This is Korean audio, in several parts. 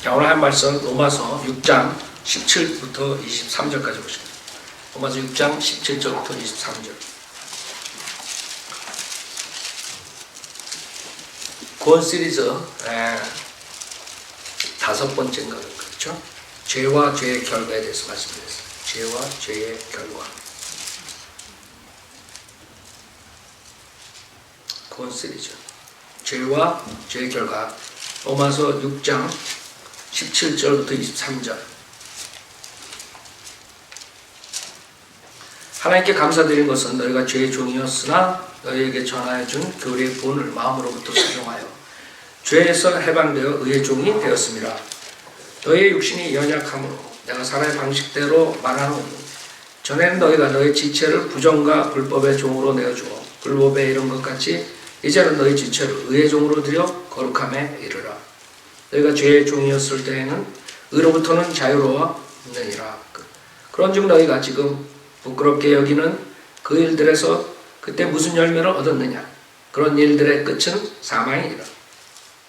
자, 오늘 한 말씀 로마서 6장 17부터 23절까지 보십니다. 로마서 6장 17절부터 23절. 구원 시리즈 5번째인가 그렇죠? 죄와 죄의 결과에 대해서 말씀드렸습니다. 죄와 죄의 결과. 구원 시리즈 죄와 죄의 결과. 로마서 6장 17절부터 23절. 하나님께 감사드린 것은 너희가 죄의 종이었으나 너희에게 전하여 준 교리의 본을 마음으로부터 수용하여 죄에서 해방되어 의의 종이 되었습니다. 너희의 육신이 연약함으로 내가 사람의 방식대로 말하노니 전에는 너희가 너희 지체를 부정과 불법의 종으로 내어주어 불법에 이른 것 같이 이제는 너희 지체를 의의 종으로 들여 거룩함에 이르라. 너희가 죄의 종이었을 때에는 의로부터는 자유로웠느니라. 그런즉 너희가 지금 부끄럽게 여기는 그 일들에서 그때 무슨 열매를 얻었느냐? 그런 일들의 끝은 사망이니라.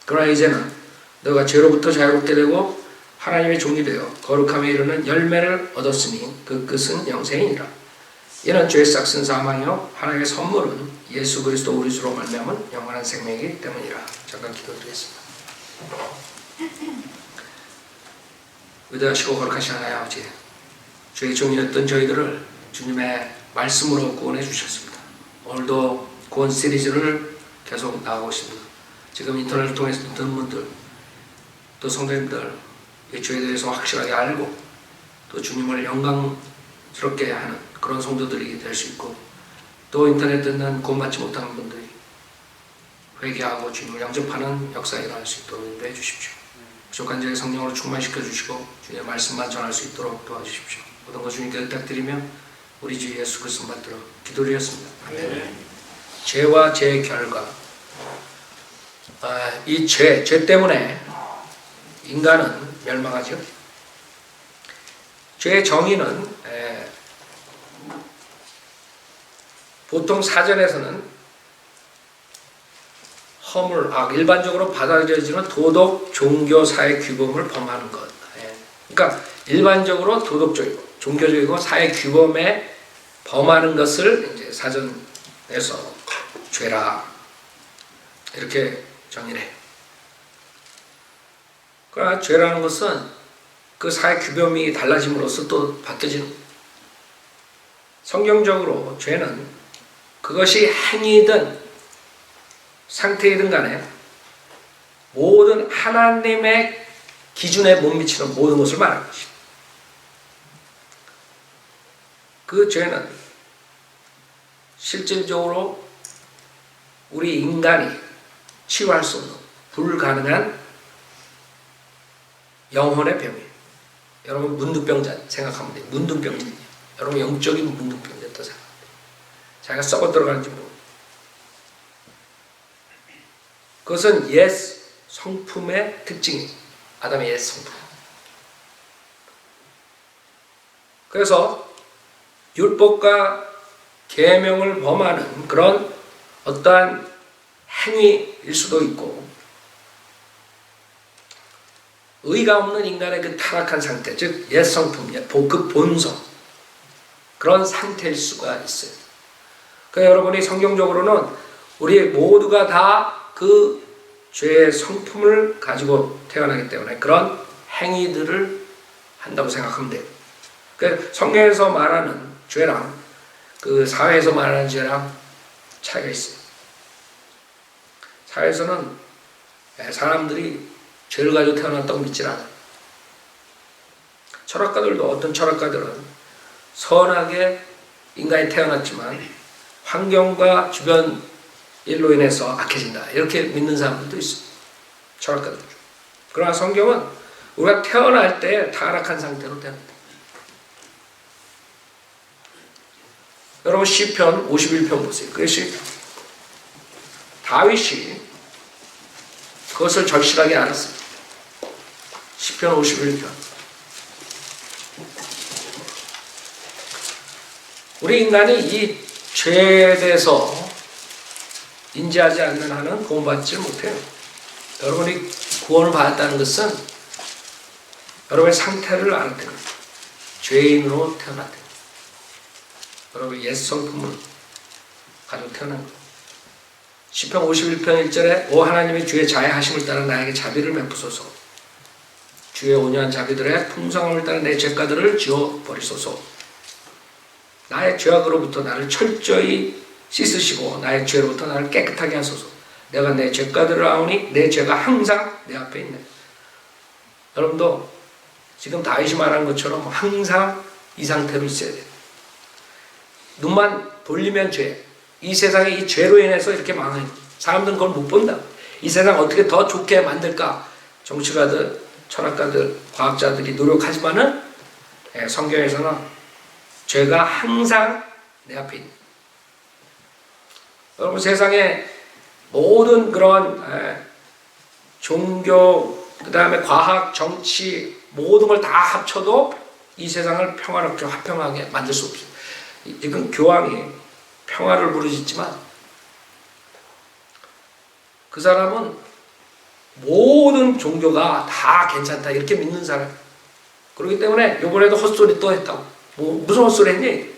그러나 이제는 너희가 죄로부터 자유롭게 되고 하나님의 종이 되어 거룩함에 이르는 열매를 얻었으니 그 끝은 영생이니라. 이는 죄의 싹은 사망이요 하나님의 선물은 예수 그리스도 우리 주로 말미암은 영원한 생명이기 때문이라. 잠깐 기도드리겠습니다. 위대하시고 거룩하신 하나님 아버지, 죄의 종이었던 저희들을 주님의 말씀으로 구원해 주셨습니다. 오늘도 구원 시리즈를 계속 나가고 있습니다. 지금 인터넷을 통해서 듣는 분들, 또 성도님들, 이 죄에 대해서 확실하게 알고 또 주님을 영광스럽게 하는 그런 성도들이 될 수 있고, 또 인터넷 듣는 구원받지 못하는 분들이 회개하고 주님을 영접하는 역사가 일어날 수 있도록 인도해 주십시오. 부족한 자의 성령으로 충만시켜 주시고 주님의 말씀만 전할 수 있도록 도와주십시오. 모든 것 주님께 의탁드리며 우리 주 예수 그리스도 받들어 기도드렸습니다. 아멘. 죄와 죄의 결과. 이 죄 때문에 인간은 멸망하죠. 죄의 정의는 보통 사전에서는 허물, 악, 일반적으로 받아들여지는 도덕, 종교, 사회 규범을 범하는 것. 그러니까 일반적으로 도덕적이고 종교적이고 사회 규범에 범하는 것을 이제 사전에서 죄라 이렇게 정의를 해요. 그러나 죄라는 것은 그 사회 규범이 달라짐으로써 또 바뀌어지는. 성경적으로 죄는 그것이 행위든 상태이든 간에 모든 하나님의 기준에 못 미치는 모든 것을 말하는 것입니다. 그 죄는 실질적으로 우리 인간이 치유할 수 없는 불가능한 영혼의 병이에요. 여러분 문둥병자 생각하면 돼요. 문둥병자. 여러분 영적인 문둥병자였다 생각하면 돼요. 자기가 썩어 들어가는지 모르고. 그것은 옛 성품의 특징이에요. 아담의 옛 성품. 그래서 율법과 계명을 범하는 그런 어떠한 행위일 수도 있고, 의가 없는 인간의 그 타락한 상태, 즉 옛 성품, 그 본성, 그런 상태일 수가 있어요. 그러니까 여러분이 성경적으로는 우리 모두가 다 그 죄의 성품을 가지고 태어나기 때문에 그런 행위들을 한다고 생각하면 돼요. 그러니까 성경에서 말하는 죄랑 그 사회에서 말하는 죄랑 차이가 있어요. 사회에서는 사람들이 죄를 가지고 태어났다고 믿질 않아요. 철학가들도 어떤 철학가들은 선하게 인간이 태어났지만 환경과 주변 일로 인해서 악해진다 이렇게 믿는 사람들도 있어요. 철학가들 중. 그러나 성경은 우리가 태어날 때 타락한 상태로 태어납니다. 여러분 시편 51편 보세요. 그게 시편. 다윗이 그것을 절실하게 알았어요. 시편 51편. 우리 인간이 이 죄에 대해서 인지하지 않는 한은 구원받지 못해요. 여러분이 구원을 받았다는 것은 여러분의 상태를 알았다는 거예요. 죄인으로 태어났다는 거예요. 여러분 옛 성품을 가지고 태어난 거예요. 시편 51편 1절에 오 하나님의 주의 자애하심을 따라 나에게 자비를 베푸소서. 주의 온유한 자비들의 풍성함을 따라 내 죄가들을 지워버리소서. 나의 죄악으로부터 나를 철저히 씻으시고 나의 죄로부터 나를 깨끗하게 하소서. 내가 내 죄가들을 아오니 내 죄가 항상 내 앞에 있네. 여러분도 지금 다윗이 말한 것처럼 항상 이 상태로 있어야 돼요. 눈만 돌리면 죄. 이 세상에 이 죄로 인해서 이렇게 망해요. 사람들은 그걸 못 본다. 이 세상 어떻게 더 좋게 만들까? 정치가들, 철학가들, 과학자들이 노력하지만은 성경에서는 죄가 항상 내 앞에 있는. 여러분 세상에 모든 그런 종교, 그 다음에 과학, 정치 모든 걸 다 합쳐도 이 세상을 평화롭게 화평하게 만들 수 없어요. 이건 교황이 평화를 부르짖지만 그 사람은 모든 종교가 다 괜찮다 이렇게 믿는 사람. 그렇기 때문에 이번에도 헛소리 또 했다고. 무슨 헛소리 했니?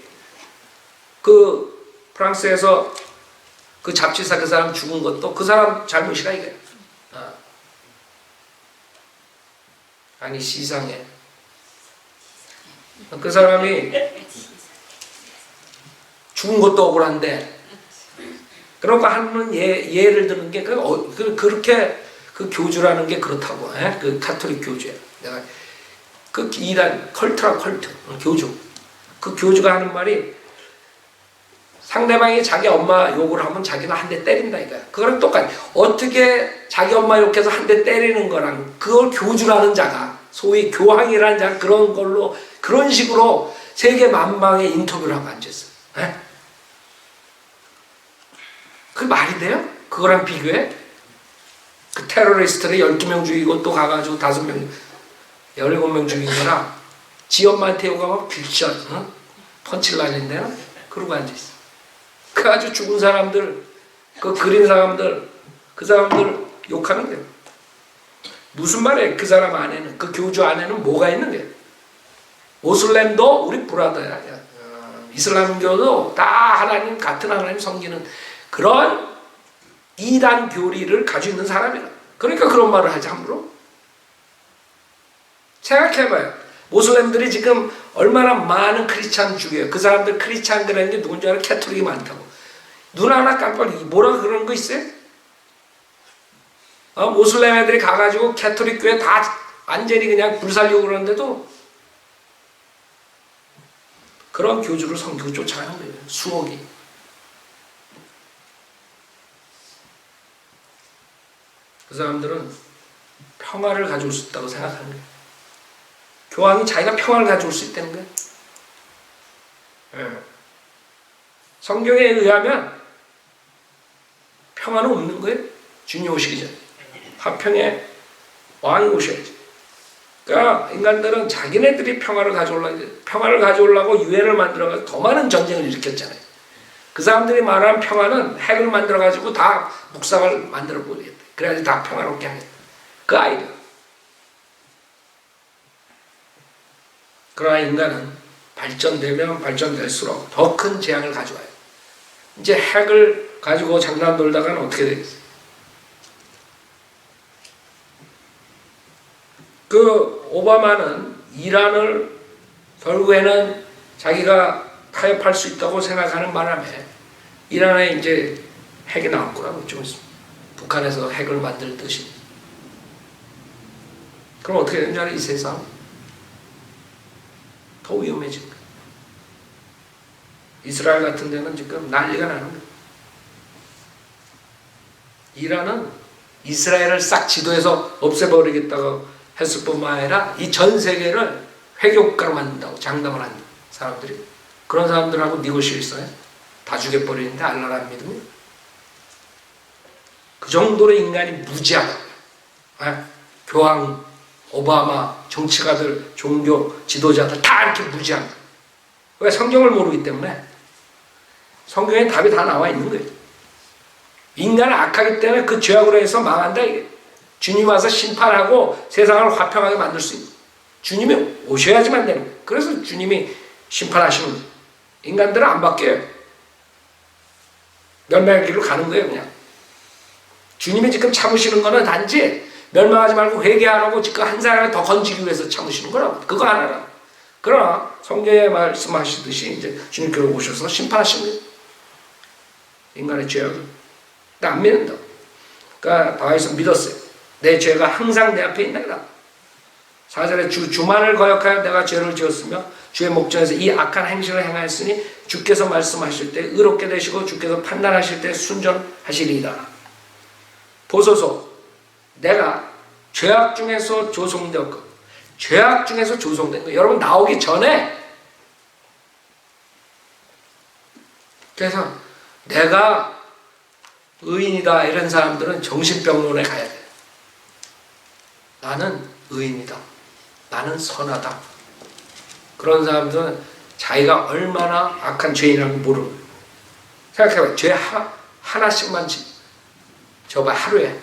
그 프랑스에서 그 잡지사 그 사람 죽은 것도 그 사람 잘못이라 이거야. 아니 시상에 그 사람이 죽은 것도 억울한데 그런 하는 예를 드는 게 그렇게 그 교주라는 게 그렇다고. 그 카톨릭 교주야. 내가 그 이단 컬트라 컬트 교주. 그 교주가 하는 말이 상대방이 자기 엄마 욕을 하면 자기는 한 대 때린다 이거야. 그거랑 똑같아. 어떻게 자기 엄마 욕해서 한 대 때리는 거랑 그걸 교주라는 자가 소위 교황이라는 자가 그런 걸로 그런 식으로 세계 만방에 인터뷰를 하고 앉았어. 그 말이 돼요? 그거랑 비교해? 그 테러리스트를 12명 죽이고 또 가가지고 5명 17명 죽인 거랑 지 엄마한테 욕하고 빅샷 펀치를 날린대요? 그러고 앉아있어. 그 아주 죽은 사람들 그 그린 사람들 그 사람들 욕하는 거예요. 무슨 말이에요? 그 사람 안에는 그 교주 안에는 뭐가 있는 거예요? 모슬렘도 우리 브라더야. 이슬람교도 다 하나님 같은 하나님 섬기는 그런 이단 교리를 가지고 있는 사람이라. 그러니까 그런 말을 하지 함부로. 생각해봐요. 모슬렘들이 지금 얼마나 많은 크리스찬 죽여요. 그 사람들 크리스찬들은 게 누군지 알아? 캐톨릭이 많다고. 눈 하나 깜빡 뭐라 그러는 거 있어요? 모슬렘 애들이 가가지고 캐톨릭 교회 다 완전히 그냥 불살려고 그러는데도 그런 교주를 섬기고 쫓아가는 거예요. 수억이. 그 사람들은 평화를 가져올 수 있다고 생각하는 거예요. 교황이 자기가 평화를 가져올 수 있다는 거예요. 성경에 의하면 평화는 없는 거예요. 주님 오시기 전에. 화평의 왕이 오셔야지. 그러니까 인간들은 자기네들이 평화를 가져오려고 유엔을 만들어가지고 더 많은 전쟁을 일으켰잖아요. 그 사람들이 말하는 평화는 핵을 만들어가지고 다 묵상을 만들어버리겠다. 그래야지 다 평화롭게 하겠다. 그 아이디어. 그러나 인간은 발전되면 발전될수록 더 큰 재앙을 가져와요. 이제 핵을 가지고 장난 놀다가는 어떻게 되겠어요? 그 오바마는 이란을 결국에는 자기가 타협할 수 있다고 생각하는 바람에 이란에 이제 핵이 나올 거라고 좀 있습니다. 북한에서 핵을 만들듯이. 그럼 어떻게 되는 줄 알아요? 이 세상 더 위험해진 거예요. 이스라엘 같은 데는 지금 난리가 나는 거예요. 이란은 이스라엘을 싹 지도에서 없애버리겠다고 했을 뿐만 아니라 이 전 세계를 회교국가로 만든다고 장담을 한 사람들이. 그런 사람들하고 니고시에이션에 다 죽여버리는데 알라를 안 믿으면 그 정도로 인간이 무지하다. 교황, 오바마, 정치가들, 종교 지도자들 다 이렇게 무지한 거예요. 왜? 성경을 모르기 때문에. 성경에 답이 다 나와 있는 거예요. 인간은 악하기 때문에 그 죄악으로 해서 망한다 이게. 주님 와서 심판하고 세상을 화평하게 만들 수 있는. 주님이 오셔야지만 되는 거예요. 그래서 주님이 심판하시는 인간들은 안 바뀌어요. 멸망의 길로 가는 거예요. 그냥 주님이 지금 참으시는 거는 단지 멸망하지 말고 회개하라고 지금 한 사람을 더 건지기 위해서 참으시는 거라고. 그거 하나라. 그러나 성경에 말씀하시듯이 이제 주님께로 오셔서 심판하시는 거예요. 인간의 죄악을. 나 안 믿는다. 그러니까 다윗은 믿었어요. 내 죄가 항상 내 앞에 있나이다. 4절에 주만을 거역하여 내가 죄를 지었으며 주의 목전에서 이 악한 행실을 행하였으니 주께서 말씀하실 때 의롭게 되시고 주께서 판단하실 때 순전하시리이다. 보소서 내가 죄악 중에서 조성되었고 죄악 중에서 조성된 거예요. 여러분 나오기 전에 그래서 내가 의인이다 이런 사람들은 정신병원에 가야 돼요. 나는 의인이다. 나는 선하다. 그런 사람들은 자기가 얼마나 악한 죄인이라는 걸 모르는 거예요. 생각해봐요. 죄 하나씩만 저봐 하루에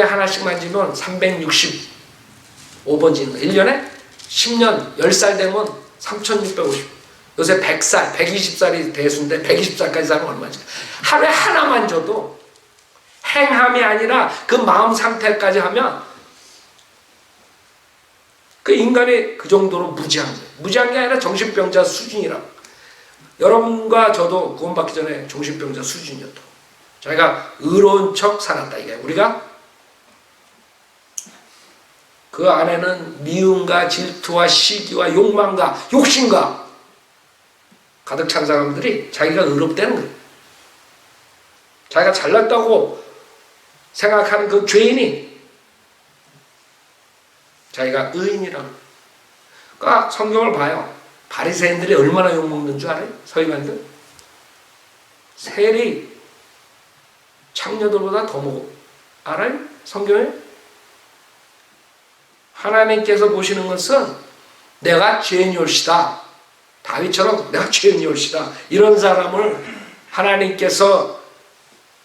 하나씩만 지면 365번 지는 거예요. 1년에 10년 10살 되면 3650. 요새 100살 120살이 대수인데 120살까지 살면 얼마지? 하루에 하나만 줘도 행함이 아니라 그 마음 상태까지 하면 그 인간이 그 정도로 무지한 거예요. 무지한 게 아니라 정신병자 수준이라고. 여러분과 저도 구원받기 전에 정신병자 수준이었다. 자기가 의로운 척 살았다 이게. 우리가 그 안에는 미움과 질투와 시기와 욕망과 욕심과 가득 찬 사람들이 자기가 의롭다는 거예요. 자기가 잘났다고 생각하는 그 죄인이 자기가 의인이라고. 그러니까 성경을 봐요. 바리새인들이 얼마나 욕먹는 줄 알아요? 서기관들. 세리 창녀들보다 더 먹어. 알아요? 성경에? 하나님께서 보시는 것은 내가 죄인이올시다. 다윗처럼 내가 죄인이올시다. 이런 사람을 하나님께서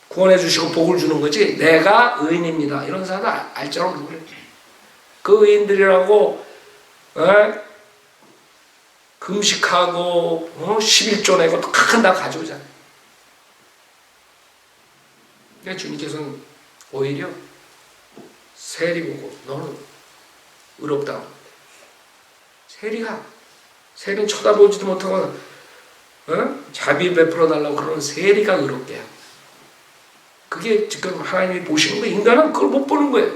구원해 주시고 복을 주는 거지 내가 의인입니다. 이런 사람도 알 줄 없는 거예요. 그 의인들이라고 금식하고 11조 내고 큰 다 가져오잖아요. 그러니까 주님께서는 오히려 세리 보고 너는 의롭다. 세리는 쳐다보지도 못하고 자비 베풀어 달라고 그러는 세리가 의롭게 해요. 그게 지금 하나님이 보시는 거예요. 인간은 그걸 못 보는 거예요.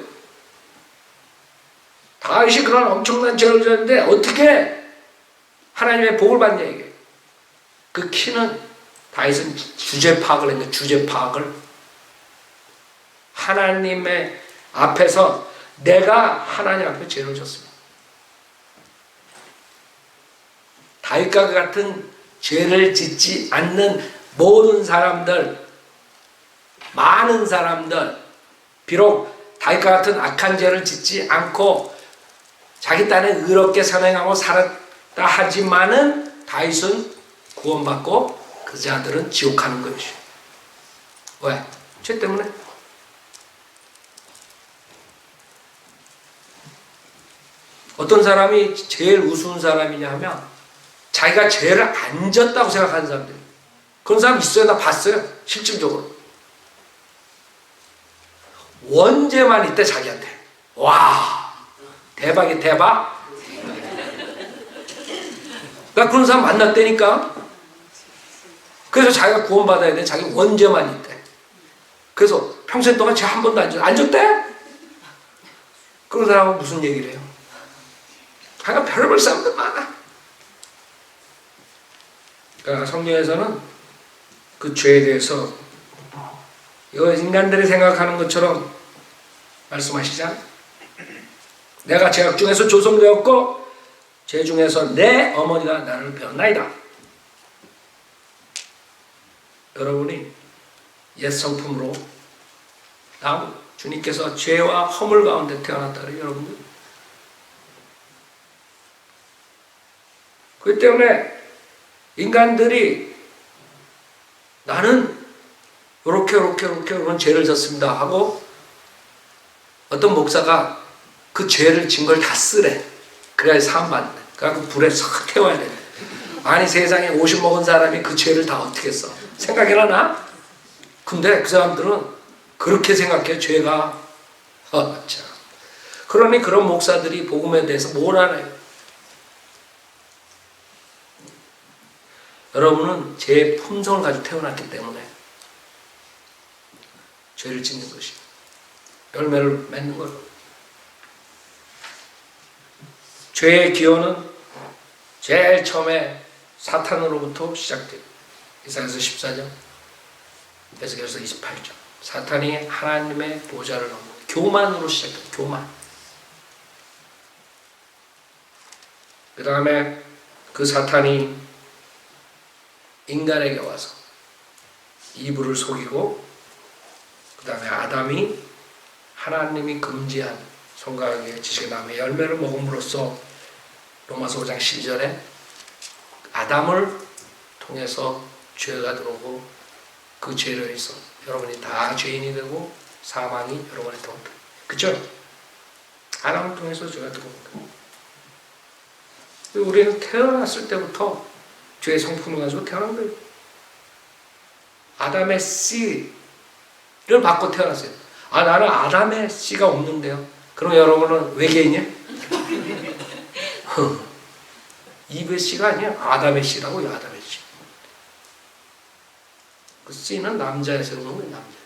다윗이 그런 엄청난 죄를 지었는데 어떻게 하나님의 복을 받냐 이게. 그 키는 다윗은 주제 파악을 했는데 주제 파악을 하나님의 앞에서 내가 하나님 앞에 죄를 졌습니다. 다윗과 같은 죄를 짓지 않는 모든 사람들, 많은 사람들, 비록 다윗과 같은 악한 죄를 짓지 않고 자기 딴에 의롭게 선행하고 살았다 하지만은 다윗은 구원받고 그 자들은 지옥 가는 것이죠. 왜? 죄 때문에. 어떤 사람이 제일 우스운 사람이냐 하면 자기가 죄를 안 졌다고 생각하는 사람들. 그런 사람 있어요. 나 봤어요. 실질적으로. 원죄만 있대 자기한테. 와 대박이 대박. 나 그런 사람 만났다니까. 그래서 자기가 구원받아야 돼. 자기 원죄만 있대. 그래서 평생 동안 죄 한 번도 안 졌대? 그런 사람은 무슨 얘기를 해요? 자기가 별의별 사람들 많아. 그러니까 성경에서는 그 죄에 대해서 이거 인간들이 생각하는 것처럼 말씀하시잖아. 내가 죄악 중에서 조성되었고 죄 중에서 내 어머니가 나를 배웠나이다. 여러분이 옛 성품으로 나무 주님께서 죄와 허물 가운데 태어났다 그래요. 여러분들. 그렇기 때문에 인간들이 나는 요렇게 그런 죄를 졌습니다 하고 어떤 목사가 그 죄를 진 걸 다 쓰래. 그래야 사함받는 거야. 그래갖고 불에 싹 태워야 돼. 아니 세상에 50 먹은 사람이 그 죄를 다 어떻게 써? 생각이나 나? 근데 그 사람들은 그렇게 생각해. 죄가 참. 그러니 그런 목사들이 복음에 대해서 뭘 알아요? 여러분은 제 품성을 가지고 태어났기 때문에 죄를 짓는 것이 열매를 맺는 거예요. 죄의 기원은 제일 처음에 사탄으로부터 시작돼요. 이사야서 14장, 에스겔서 28장. 사탄이 하나님의 보좌를 넘는 교만으로 시작돼요. 교만. 그 다음에 그 사탄이 인간에게 와서 이브를 속이고, 그 다음에 아담이 하나님이 금지한 son각의 지식의 나무의 열매를 먹음으로써 로마서 5장 12절에 아담을 통해서 죄가 들어오고, 그 죄로 인해서 여러분이 다 죄인이 되고 사망이 여러분한테 온다. 그쵸? 아담을 통해서 죄가 들어온다. 우리는 태어났을 때부터 죄의 성품을 가지고 태어난 거예요. 아담의 씨를 받고 태어났어요. 아, 나는 아담의 씨가 없는데요. 그럼 여러분은 외계인이야? 이브의 씨가 아니야. 아담의 씨라고. 아담의 씨. 그 씨는 남자에서 오는 거예요. 남자.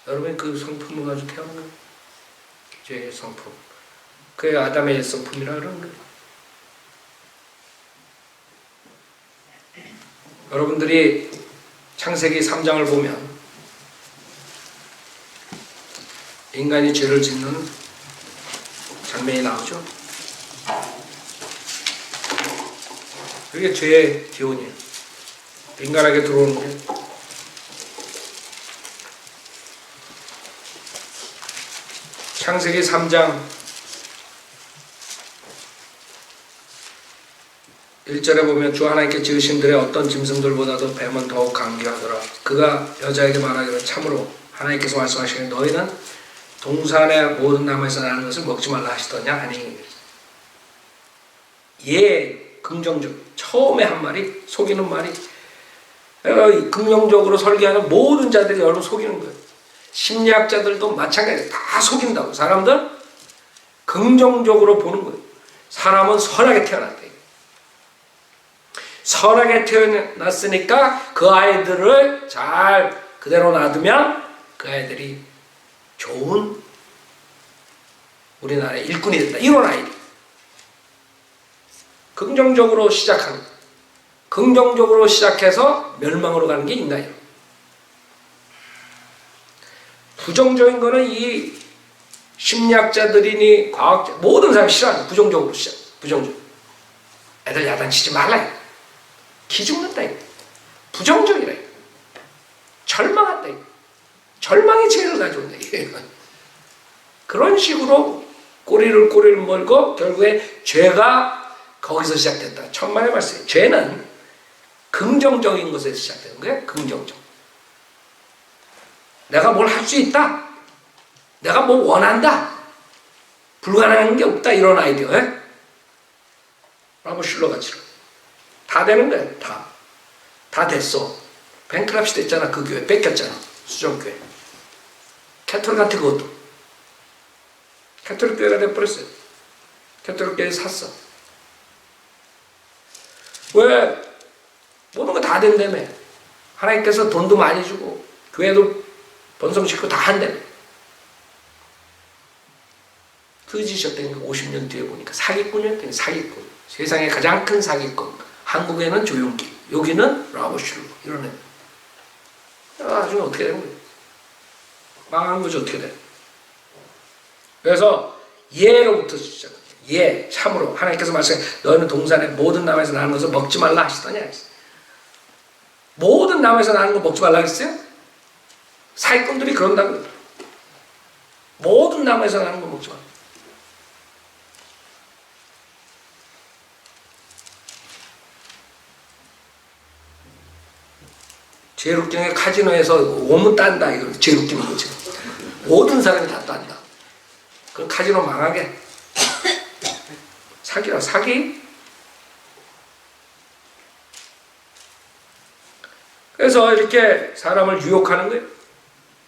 여러분이 그 성품을 가지고 태어난 거예요. 죄의 성품. 그게 아담의 성품이라 그러는 거예요. 여러분들이 창세기 3장을 보면 인간이 죄를 짓는 장면이 나오죠. 그게 죄의 기원이에요. 인간에게 들어오는 게. 창세기 3장 1절에 보면 주 하나님께 지으신 들의 어떤 짐승들보다도 뱀은 더욱 강교하더라. 그가 여자에게 말하기를 참으로 하나님께서 말씀하시기를 너희는 동산의 모든 나무에서 나는 것을 먹지 말라 하시더냐 하니, 긍정적 처음에 한 말이 속이는 말이, 긍정적으로 설계하는 모든 자들이 여러분 속이는 거예요. 심리학자들도 마찬가지예요. 다 속인다고. 사람들 긍정적으로 보는 거예요. 사람은 선하게 태어났다. 선하게 태어났으니까 그 아이들을 잘 그대로 놔두면 그 아이들이 좋은 우리나라의 일꾼이 된다. 이런 아이들. 긍정적으로 시작하는, 긍정적으로 시작해서 멸망으로 가는 게 인간이에요. 부정적인 거는 이 심리학자들이니 과학자 모든 사람이 싫어하는 부정적으로 시작. 부정적. 애들 야단치지 말라. 기죽는다. 부정적이라. 절망한다. 절망의 죄를 가져온다. 그런 식으로 꼬리를 물고 결국에 죄가 거기서 시작됐다. 천만의 말씀이에요. 죄는 긍정적인 것에서 시작되는 거예요. 긍정적. 내가 뭘 할 수 있다. 내가 뭐 원한다. 불가능한 게 없다. 이런 아이디어. 라모슐러 같이로. 다 되는 거예요. 다 됐어. 뱅크랍시 됐잖아. 그 교회 뺏겼잖아. 수정교회. 캐톨릭 같은 것도. 캐톨릭 교회가 돼버렸어요. 캐톨릭 교회 샀어. 왜? 모든 거 다 된다며. 하나님께서 돈도 많이 주고 교회도 번성시키고 다 한다며. 거짓이었다는 거 50년 뒤에 보니까 사기꾼이었다는 사기꾼. 세상에 가장 큰 사기꾼. 한국에는 조용기, 여기는 라보슐로. 이런 애. 나중에 어떻게 되는 거예요? 망한 거지 어떻게 돼? 그래서 예로부터 시작해요. 참으로 하나님께서 말씀해 너희는 동산의 모든 나무에서 나는 것을 먹지 말라 하시더냐. 모든 나무에서 나는 거 먹지 말라 했어요? 사기꾼들이 그런다고요. 모든 나무에서 나는 거 먹지 말라. 제일 웃기는 게 카지노에서 오문 딴다. 이거 제일 웃기는 거죠. 모든 사람이 다 딴다. 그럼 카지노 망하게. 사기라, 사기. 그래서 이렇게 사람을 유혹하는 거예요.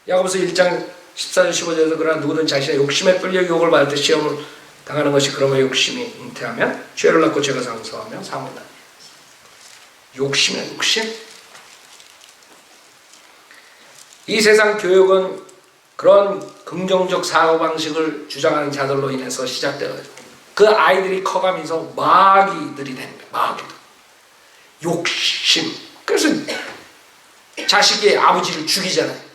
야고보서 1장 14절 15절에서 그러나 누구든 자신의 욕심에 끌려 유혹을 받을 때 시험을 당하는 것이 그러면 욕심이 잉태하면 죄를 낳고 죄가 상소하며 사망을 낳는. 욕심이야, 욕심. 이 세상 교육은 그런 긍정적 사고방식을 주장하는 자들로 인해서 시작되어가지고 그 아이들이 커가면서 마귀들이 되는 거예요. 마귀들. 욕심. 그래서 자식이 아버지를 죽이잖아요.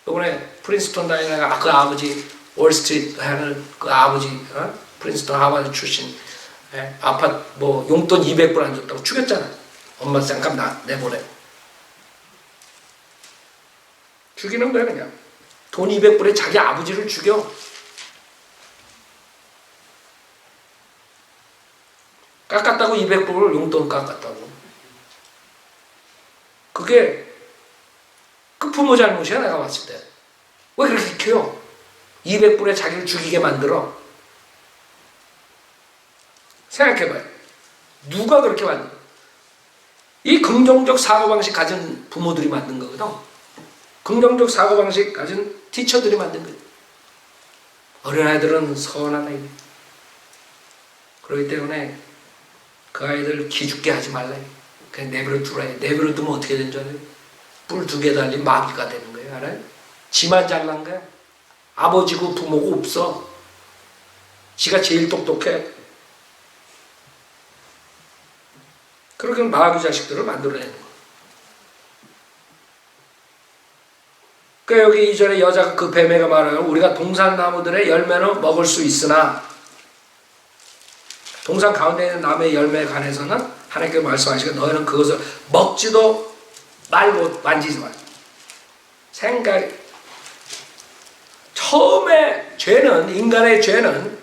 이번에 프린스턴 다니다가 그 아버지 월스트리트 하는 그 아버지 프린스턴 하버드 출신 아파트 뭐 용돈 200불 안 줬다고 죽였잖아. 엄마 잠깐 내보내. 죽이는 거야 그냥. 돈 200불에 자기 아버지를 죽여. 깎았다고 200불을 용돈 깎았다고. 그게 그 부모 잘못이야 내가 봤을 때. 왜 그렇게 키워? 200불에 자기를 죽이게 만들어. 생각해봐요. 누가 그렇게 만들어? 이 긍정적 사고방식 가진 부모들이 만든 거거든. 긍정적 사고방식 가진 티처들이 만든 거예요. 어린아이들은 선한 아이들. 그렇기 때문에 그 아이들 기죽게 하지 말라. 그냥 내버려 두라. 내버려 두면 어떻게 되는 줄 알아요? 뿔 2개 달린 마귀가 되는 거예요. 알아요? 지만 잘난 거야. 아버지고 부모고 없어. 지가 제일 똑똑해. 그렇게 마귀 자식들을 만들어내는 거야. 그러니까 여기 2절에 여자가 그 뱀에게 말하여 우리가 동산 나무들의 열매는 먹을 수 있으나 동산 가운데 있는 나무의 열매에 관해서는 하나님께서 말씀하시고 너희는 그것을 먹지도 말고 만지지 마. 생각이 처음에 죄는 인간의 죄는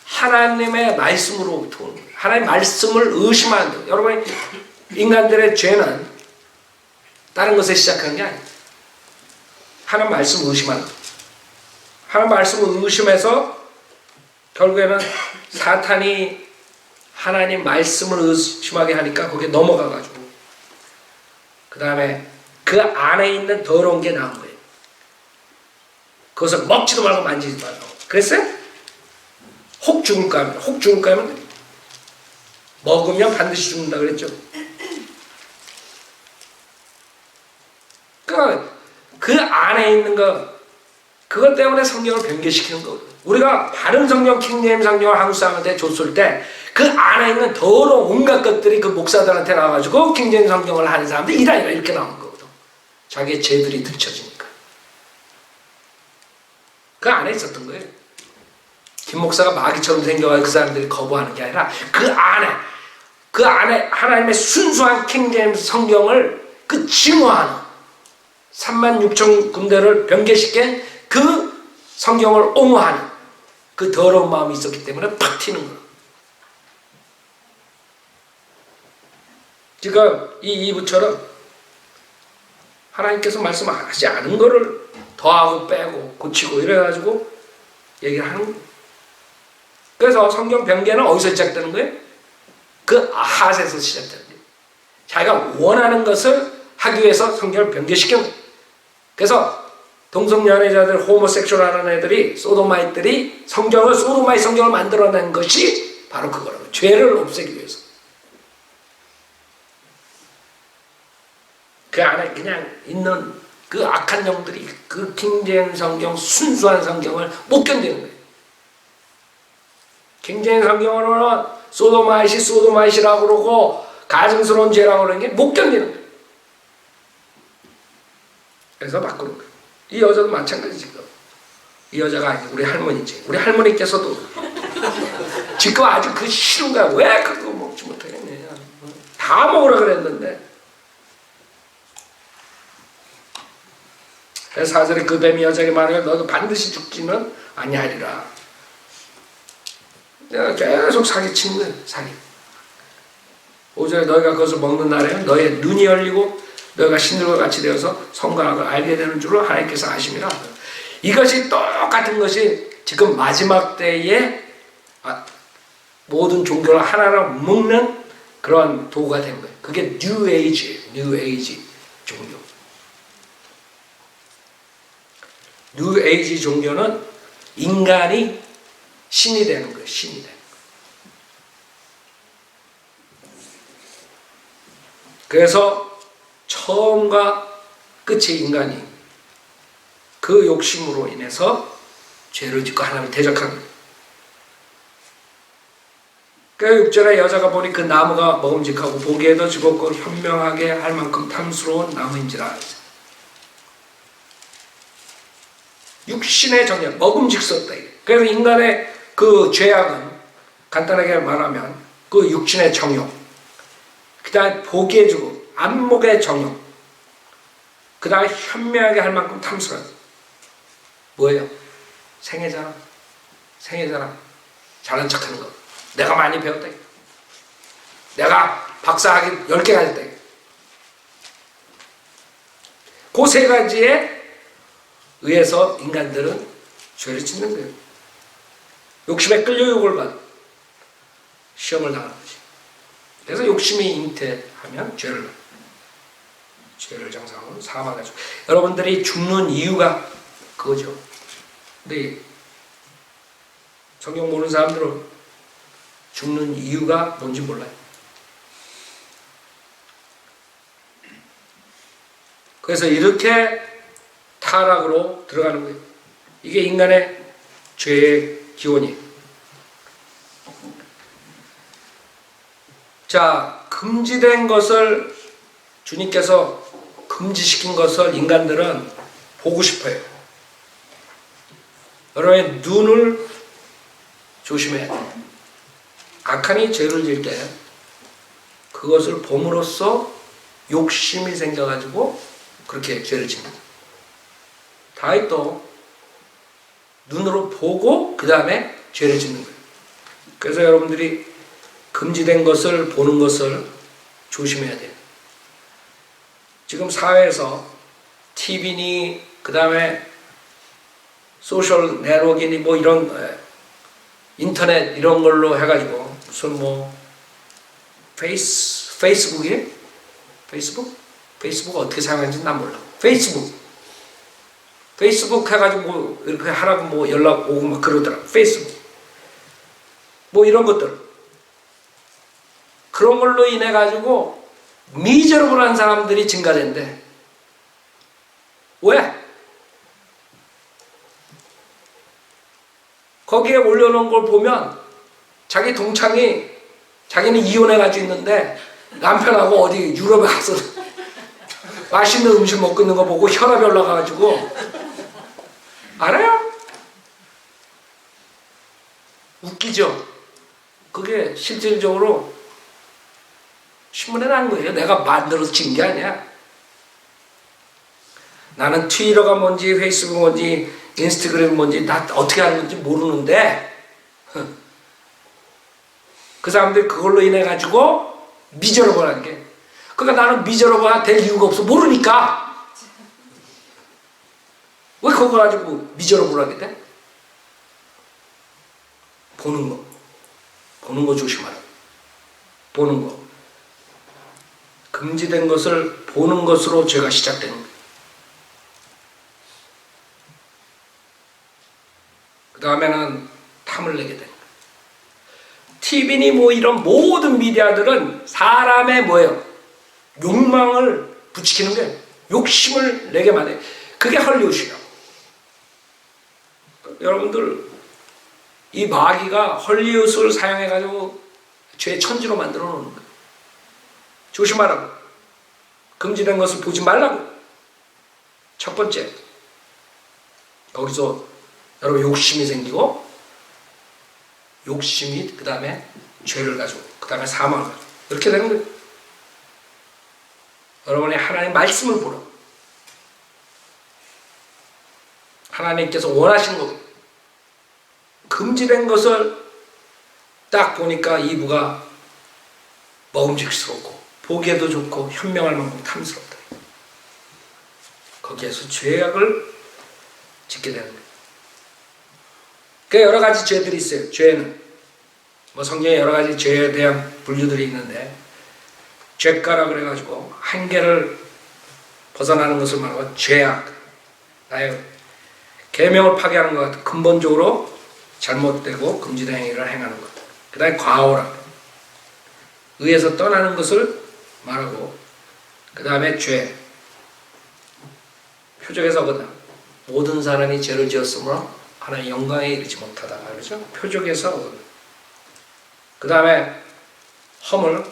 하나님의 말씀으로부터 오는 거예요. 하나님의 말씀을 의심하는 거예요. 여러분 인간들의 죄는 다른 것에 시작하는 게 아니에요. 하나님 말씀을 의심하는 거예요. 하나님 말씀을 의심해서 결국에는 사탄이 하나님 말씀을 의심하게 하니까 거기에 넘어가가지고 그 다음에 그 안에 있는 더러운 게 나온 거예요. 그것을 먹지도 말고 만지지도 말고. 그랬어요? 혹 죽을까 하면, 혹 죽을까 하면 먹으면 반드시 죽는다 그랬죠. 그러니까 그 안에 있는 거, 그것 때문에 성경을 변개시키는 거거든요. 우리가 바른 성경, 킹제임스 성경을 한국 사람한테 줬을 때 그 안에 있는 더러운 온갖 것들이 그 목사들한테 나와가지고 킹제임스 성경을 하는 사람들 이라 이렇게 나오는 거거든. 자기의 죄들이 들춰지니까. 그 안에 있었던 거예요. 김 목사가 마귀처럼 생겨가지고 그 사람들이 거부하는 게 아니라 그 안에 하나님의 순수한 킹제임스 성경을 그 증오하는 36,000 군데를 변개시킨 그 성경을 옹호하는 그 더러운 마음이 있었기 때문에 팍 튀는 거예요. 지금 이 2부처럼 하나님께서 말씀하지 않은 거를 더하고 빼고 고치고 이래가지고 얘기를 하는 거예요. 그래서 성경 변개는 어디서 시작되는 거예요? 그 핫에서 시작되는 거예요. 자기가 원하는 것을 하기 위해서 성경을 변개시키는 거예요. 그래서 동성연애자들, 호모섹슈얼하는 애들이, 소도마이트들이 소도마이 성경을 만들어낸 것이 바로 그거라고. 죄를 없애기 위해서. 그 안에 그냥 있는 그 악한 영들이 그 킹제임스 성경, 순수한 성경을 못 견디는 거예요. 킹제임스 성경으로는 소도마이시라고 그러고 가증스러운 죄라고 그러는 게 못 견디는 거예요. 그래서 바꾸는 거예요. 이 여자도 마찬가지 지금. 이 여자가 아니고 우리 할머니지. 우리 할머니께서도 지금 아주 그 싫은 거야. 왜 그거 먹지 못하겠냐. 다 먹으라 그랬는데. 그래서 4절에 그 뱀이 여자에게 말하여 너도 반드시 죽지는 아니하리라. 내가 계속 사기치는 거예요. 사기. 5절에 너희가 그것을 먹는 날에는 너의 눈이 열리고 너희가 신들과 같이 되어서 선과 악을 알게 되는 줄로 하나님께서 아심이라. 이것이 똑같은 것이 지금 마지막 때에 모든 종교를 하나로 묶는 그런 도구가 된 거예요. 그게 뉴 에이지 종교. 뉴 에이지 종교는 인간이 신이 되는 거예요. 신이 되는 거예요. 그래서 처음과 끝의 인간이 그 욕심으로 인해서 죄를 짓고 하나님을 대적한 거예요. 그 6절에 여자가 보니 그 나무가 먹음직하고 보기에도 즐겁고 현명하게 할 만큼 탐스러운 나무인지라. 육신의 정욕, 먹음직스럽다. 그래서 인간의 그 죄악은 간단하게 말하면 그 육신의 정욕, 그 다음에 보기에 주고 안목의 정욕, 그 다음에 현명하게 할 만큼 탐스러운 뭐예요? 생애자랑 잘난 척하는 거. 내가 많이 배웠다. 내가 박사학위 10개 가졌다. 그 세 가지에 의해서 인간들은 죄를 짓는 거예요. 욕심에 끌려 욕을 받아 시험을 당하는 거지. 그래서 욕심이 잉태하면 죄를 장사하면 사망하죠. 여러분들이 죽는 이유가 그거죠. 근데 성경 모르는 사람들은 죽는 이유가 뭔지 몰라요. 그래서 이렇게 타락으로 들어가는 거예요. 이게 인간의 죄의 기원이에요. 자, 금지된 것을 주님께서 금지시킨 것을 인간들은 보고 싶어요. 여러분의 눈을 조심해야 돼요. 악한이 죄를 지을 때 그것을 봄으로써 욕심이 생겨가지고 그렇게 죄를 짓는다. 다윗도 눈으로 보고 그 다음에 죄를 짓는 거예요. 그래서 여러분들이 금지된 것을 보는 것을 조심해야 돼요. 지금 사회에서 TV니 그 다음에 소셜 네트워크니 뭐 이런 인터넷 이런 걸로 해가지고 무슨 뭐 페이스북이? 페이스북 어떻게 사용하는지 난 몰라. 페이스북 해가지고 뭐 이렇게 하라고 뭐 연락 오고 막 그러더라. 페이스북 뭐 이런 것들 그런 걸로 인해 가지고 미저러블한 사람들이 증가된대. 왜? 거기에 올려놓은 걸 보면 자기 동창이 자기는 이혼해가지고 있는데 남편하고 어디 유럽에 가서 맛있는 음식 먹고 있는 거 보고 혈압이 올라가가지고 알아요? 웃기죠? 그게 실질적으로 신문에 난 거예요. 내가 만들어서 진 게 아니야. 나는 트위터가 뭔지 페이스북 뭔지 인스타그램 뭔지 다 어떻게 하는 건지 모르는데 그 사람들이 그걸로 인해 가지고 미저러블한 게. 그러니까 나는 미저러블 될 이유가 없어. 모르니까. 왜 그거 가지고 미저러블하게 돼? 보는 거 조심하라. 보는 거. 금지된 것을 보는 것으로 죄가 시작되는 거예요. 그 다음에는 탐을 내게 되는 거예요. TV니 뭐 이런 모든 미디어들은 사람의 뭐예요? 욕망을 부추기는 거예요. 욕심을 내게 만해. 그게 헐리우드예요. 여러분들 이 마귀가 헐리우드를 사용해가지고 죄의 천지로 만들어 놓는 거예요. 조심하라고. 금지된 것을 보지 말라고. 첫 번째, 여기서 여러분 욕심이 생기고 욕심이 그 다음에 죄를 가지고 그 다음에 사망을 가지고 이렇게 되는 거예요. 여러분이 하나님 말씀을 보라. 하나님께서 원하시는 거예요. 금지된 것을 딱 보니까 이브가 먹음직스럽고 보기에도 좋고 현명할 만큼 탐스럽다. 거기에서 죄악을 짓게 되는 거예요. 그 여러 가지 죄들이 있어요. 죄는 뭐 성경에 여러 가지 죄에 대한 분류들이 있는데 죄가라 그래가지고 한계를 벗어나는 것을 말하고 죄악, 나의 계명을 파괴하는 것, 근본적으로 잘못되고 금지된 행위를 행하는 것. 그 다음에 과오라, 의에서 떠나는 것을 말하고, 그 다음에 죄, 표적에서거든 모든 사람이 죄를 지었으므로 하나님의 영광에 이르지 못하다 그러죠. 표적에서. 그 다음에 허물,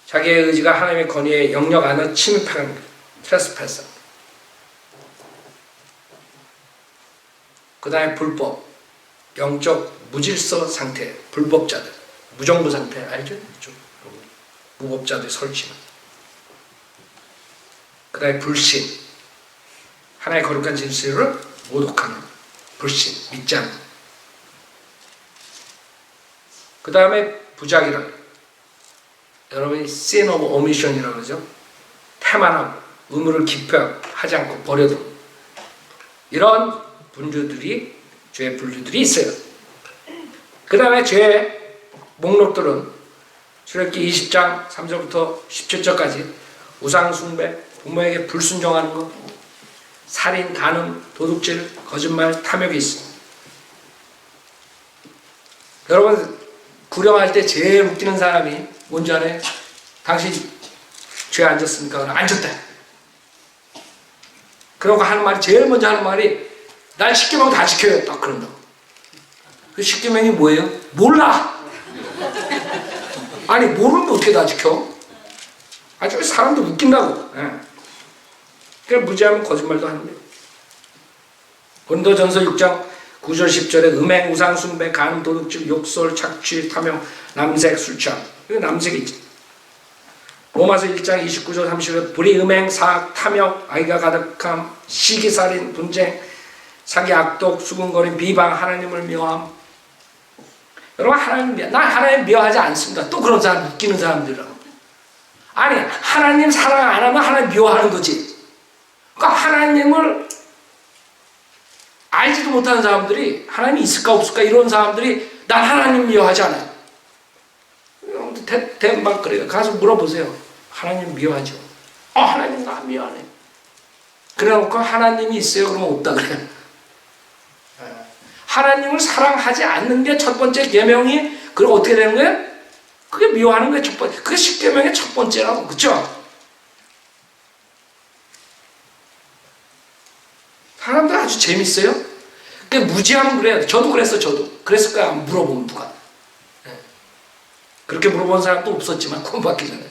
자기의 의지가 하나님의 권위의 영역 안에 침입하는 트레스패스. 그 다음에 불법, 영적 무질서 상태, 불법자들, 무정부 상태 알죠? 무법자들 설치는. 그 다음에 불신, 하나의 거룩한 진실을 모독하는 불신, 믿지 않는. 그 다음에 부작이라, 여러분이 sin of omission이라고 그러죠. 태만하고 의무를 기표하지 않고 버려두는 이런 분류들이, 죄의 분류들이 있어요. 그 다음에 죄의 목록들은 출애굽기 20장 3절부터 17절까지 우상숭배, 부모에게 불순종하는 것, 살인, 간음, 도둑질, 거짓말, 탐욕이 있습니다. 여러분 구령할 때 제일 웃기는 사람이 뭔지 알아요? 당신 죄 안 졌습니까? 안 졌다. 그러고 하는 말이, 제일 먼저 하는 말이 난 십계명 다 지켜요. 딱 그런다고. 그 십계명이 뭐예요? 몰라. 아니 모르는데 어떻게 다 지켜? 아주 사람도 웃긴다고. 그러니까 무지하면 거짓말도 하는 거예요. 고린도전서 6장 9절 10절에 음행, 우상 숭배, 간음, 도둑질, 욕설, 착취, 탐욕, 남색, 술취함. 이거 남색이 있지. 로마서 1장 29절 30절 불의, 음행, 사악, 탐욕, 악의가 가득함, 시기, 살인, 분쟁, 사기, 악독, 수군거림, 비방, 하나님을 미워함. 여러분 난 하나님 미워하지 않습니다. 또 그런 사람, 웃기는 사람들이라고. 아니 하나님 사랑 안 하면 하나님 미워하는 거지. 그러니까 하나님을 알지도 못하는 사람들이, 하나님이 있을까 없을까 이런 사람들이 난 하나님 미워하지 않아요. 대박 그래요. 가서 물어보세요. 하나님 미워하죠? 하나님 나 미워하네. 그래놓고 하나님이 있어요? 그러면 없다 그래요. 하나님을 사랑하지 않는 게 첫 번째 계명이, 그리고 어떻게 되는 거예요? 그게 미워하는 게 첫 번째. 그게 십계명의 첫 번째라고, 그렇죠? 사람들 아주 재밌어요. 그게 무지하면 그래요. 저도 그랬어, 저도. 그랬을 거야, 물어보면 누가. 그렇게 물어본 사람도 없었지만, 구원받기 전에.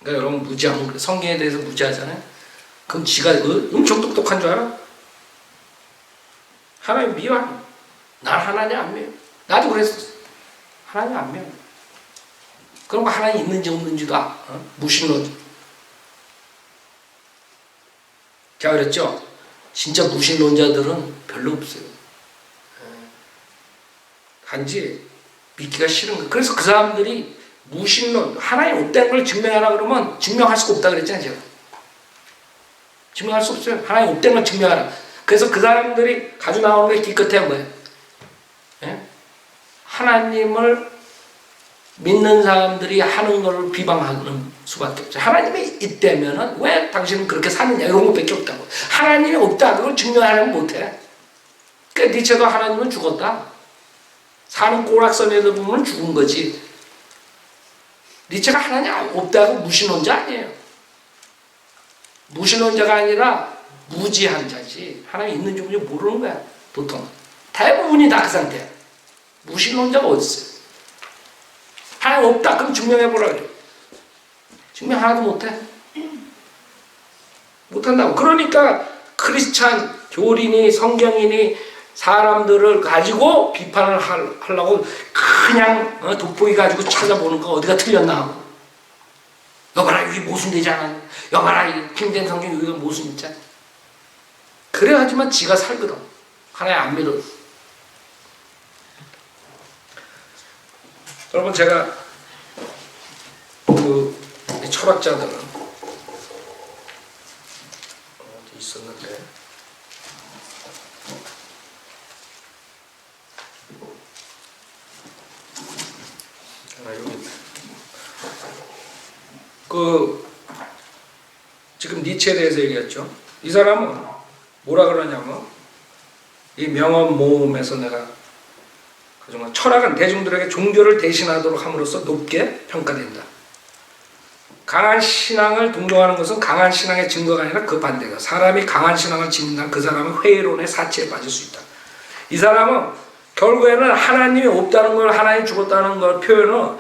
그러니까 여러분, 무지하면 그래. 성경에 대해서 무지하잖아요. 그럼 지가 엄청 똑똑한 줄 알아? 하나님 미워하네. 난 하나님 안 미워. 나도 그랬었어. 하나님 안 미워. 그런 거 하나님 있는지 없는지도 무신론자. 제가 그랬죠? 진짜 무신론자들은 별로 없어요. 단지 믿기가 싫은 거예요. 그래서 그 사람들이 무신론, 하나님 없다는 걸 증명하라 그러면 증명할 수가 없다 그랬잖아요, 제가. 증명할 수 없어요. 하나님 없다는 걸 증명하라. 그래서 그 사람들이 가지고 나오는 게 뒤끝에 뭐예요? 하나님을 믿는 사람들이 하는 걸 비방하는 수밖에 없죠. 하나님이 있다면은 왜 당신은 그렇게 사느냐, 이런 것밖에 없다고. 하나님이 없다, 그걸 증명하려면 못해. 그러니까 니체도 하나님은 죽었다. 사는 꼬락서니에서 보면 죽은 거지. 니체가 하나님 없다고 무신론자 아니에요. 무신론자가 아니라 무지한 자지. 하나님 있는지 없는지 모르는 거야, 보통. 대부분이 다 그 상태야. 무신론자가 어디 있어요? 하나님 없다, 그럼 증명해보라 그래. 증명 하나도 못해. 못한다고. 그러니까 크리스찬, 교린이, 성경인이 사람들을 가지고 비판을 하려고 그냥 돋보기 가지고 찾아보는 거, 어디가 틀렸나 하고. 여봐라, 여기 모순되지 않아. 여봐라, 이 킹제임 성경 여기가 모순 있잖아. 그래야지만 지가 살거든. 하나님 안 믿어. 여러분, 제가 그 철학자들은 어디 있었는데, 지금 니체에 대해서 얘기했죠. 이 사람은 뭐라 그러냐면 이 명언 모음에서 내가 정말 철학은 대중들에게 종교를 대신하도록 함으로써 높게 평가된다. 강한 신앙을 동경하는 것은 강한 신앙의 증거가 아니라 그 반대가. 사람이 강한 신앙을 짓는다. 그 사람은 회의론의 사치에 빠질 수 있다. 이 사람은 결국에는 하나님이 없다는 걸, 하나님이 죽었다는 걸 표현은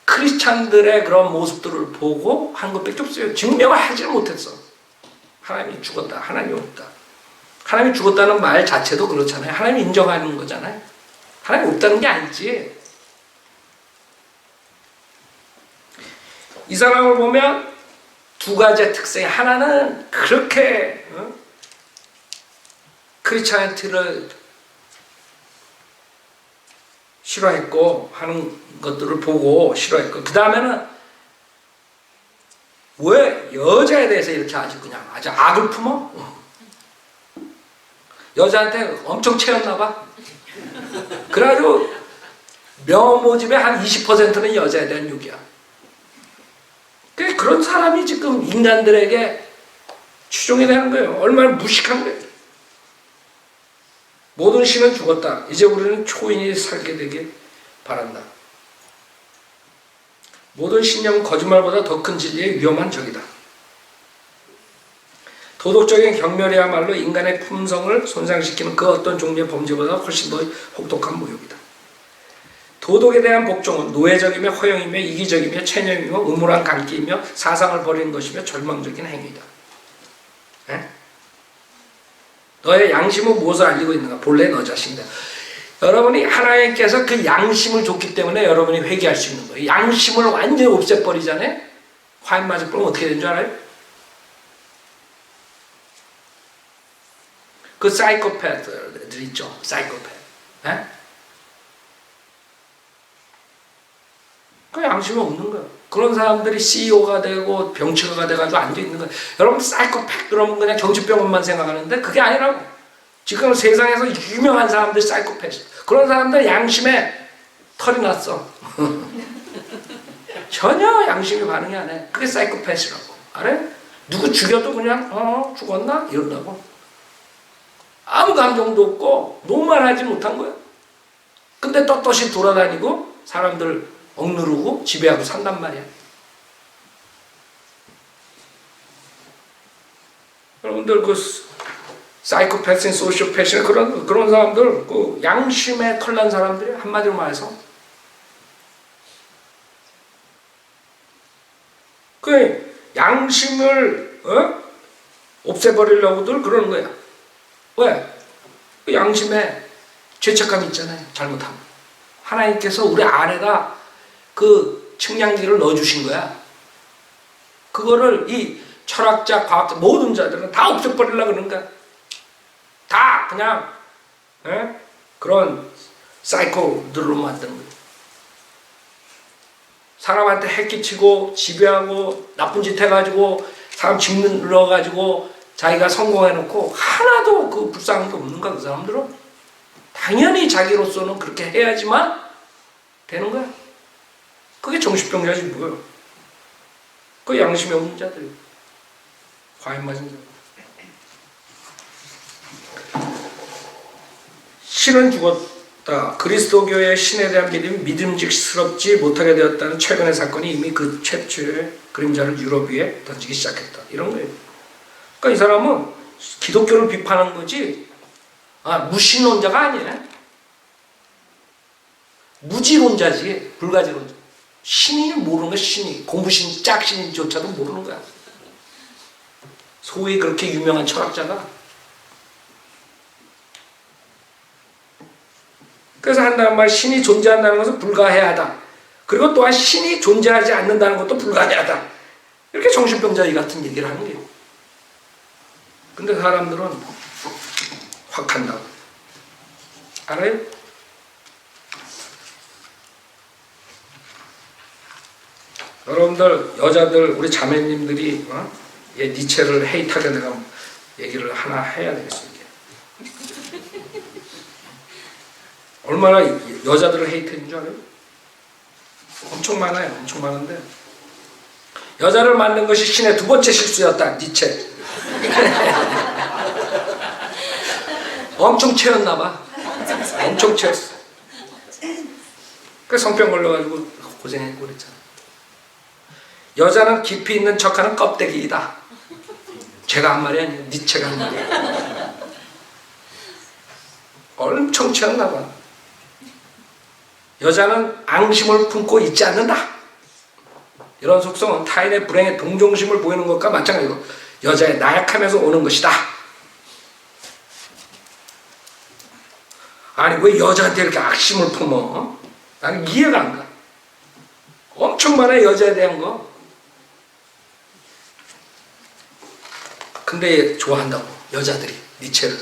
크리스찬들의 그런 모습들을 보고 한 것밖에 없어요. 증명을 하지 못했어. 하나님이 죽었다. 하나님이 없다. 하나님이 죽었다는 말 자체도 그렇잖아요. 하나님이 인정하는 거잖아요. 하나님이 없다는 게 아니지. 이 사람을 보면 두 가지의 특성이, 하나는 그렇게 크리스찬티를 싫어했고 하는 것들을 보고 싫어했고, 그 다음에는 왜 여자에 대해서 이렇게 아주 그냥 아주 악을 품어? 여자한테 엄청 채였나 봐. 그래가지고 명모집의 한 20%는 여자에 대한 욕이야. 그런 사람이 지금 인간들에게 추종이 되는 거예요. 얼마나 무식한 거예요. 모든 신은 죽었다. 이제 우리는 초인이 살게 되길 바란다. 모든 신념은 거짓말보다 더 큰 진리의 위험한 적이다. 도덕적인 경멸이야말로 인간의 품성을 손상시키는 그 어떤 종류의 범죄보다 훨씬 더 혹독한 모욕이다. 도덕에 대한 복종은 노예적이며 허영이며 이기적이며 체념이며 음울한 강기이며 사상을 버리는 것이며 절망적인 행위다. 에? 너의 양심은 무엇을 알리고 있는가? 본래 너 자신이다. 여러분이 하나님께서 그 양심을 줬기 때문에 여러분이 회개할 수 있는 거예요. 양심을 완전히 없애버리잖아요. 화인 맞을 뻔 어떻게 된 줄 알아요? 그 사이코패들 있죠. 사이코패. 에? 그 양심이 없는 거예요. 그런 사람들이 CEO가 되고 병치가가 돼가지고 앉아있는 거예요. 여러분 사이코패 그러면 그냥 정신병원만 생각하는데 그게 아니라고. 지금 세상에서 유명한 사람들 사이코패. 그런 사람들 양심에 털이 났어. 전혀 양심이 반응이 안 해. 그게 사이코패스라고. 알아요? 누구 죽여도 그냥 죽었나? 이런다고. 아무 감정도 없고 노말하지 못한 거야. 근데 떳떳이 돌아다니고 사람들 억누르고 지배하고 산단 말이야. 여러분들 그 사이코패스, 소시오패스 그런 사람들 그 양심에 털난 사람들이 한마디로 말해서 그 양심을 없애버리려고들 그러는 거야. 왜? 그 양심에 죄책감이 있잖아요. 잘못하면. 하나님께서 우리 안에다 그 측량기를 넣어주신 거야. 그거를 이 철학자, 과학자 모든 자들은 다 없애버리려고 그러는 거야. 다 그냥 그런 사이코들로 만드는 거야. 사람한테 해끼치고 지배하고 나쁜 짓 해가지고 사람 짓눌러가지고 자기가 성공해놓고 하나도 그 불쌍한 게 없는 거야. 그 사람들은 당연히 자기로서는 그렇게 해야지만 되는 거야. 그게 정신병자지 뭐예요. 그 양심이 없는 자들이 과연 맞은 자들. 신은 죽었다. 그리스도교의 신에 대한 믿음이 믿음직스럽지 못하게 되었다는 최근의 사건이 이미 그 최초의 그림자를 유럽 위에 던지기 시작했다. 이런 거예요. 그러니까 이 사람은 기독교를 비판한 거지 무신론자가 아니야. 무지론자지. 불가지론자. 신이 모르는 거야. 신이. 공부신, 짝신조차도 모르는 거야. 소위 그렇게 유명한 철학자가. 그래서 한다는 말, 신이 존재한다는 것은 불가해하다. 그리고 또한 신이 존재하지 않는다는 것도 불가해하다. 이렇게 정신병자 같은 얘기를 하는 거예요. 근데 사람들은 확 한다고. 알아요? 여러분들, 여자들, 우리 자매님들이 니체를 헤이트하게 내가 얘기를 하나 해야 되겠어요. 얼마나 여자들을 헤이트했는 줄 알아요? 엄청 많아요. 엄청 많은데 여자를 만든 것이 신의 두 번째 실수였다. 니체. 엄청 채였나 봐. 엄청 채였어. 그 성병 걸려가지고 고생했고 그랬잖아. 여자는 깊이 있는 척하는 껍데기이다. 제가 한 말이 아니에요. 니체가 한 말이에요. 엄청 채였나 봐. 여자는 앙심을 품고 있지 않는다. 이런 속성은 타인의 불행에 동정심을 보이는 것과 마찬가지로 여자의 나약함에서 오는 것이다. 아니 왜 여자한테 이렇게 악심을 품어? 나는 이해가 안 가. 엄청 많아요 여자에 대한 거. 근데 좋아한다고 여자들이 니체를.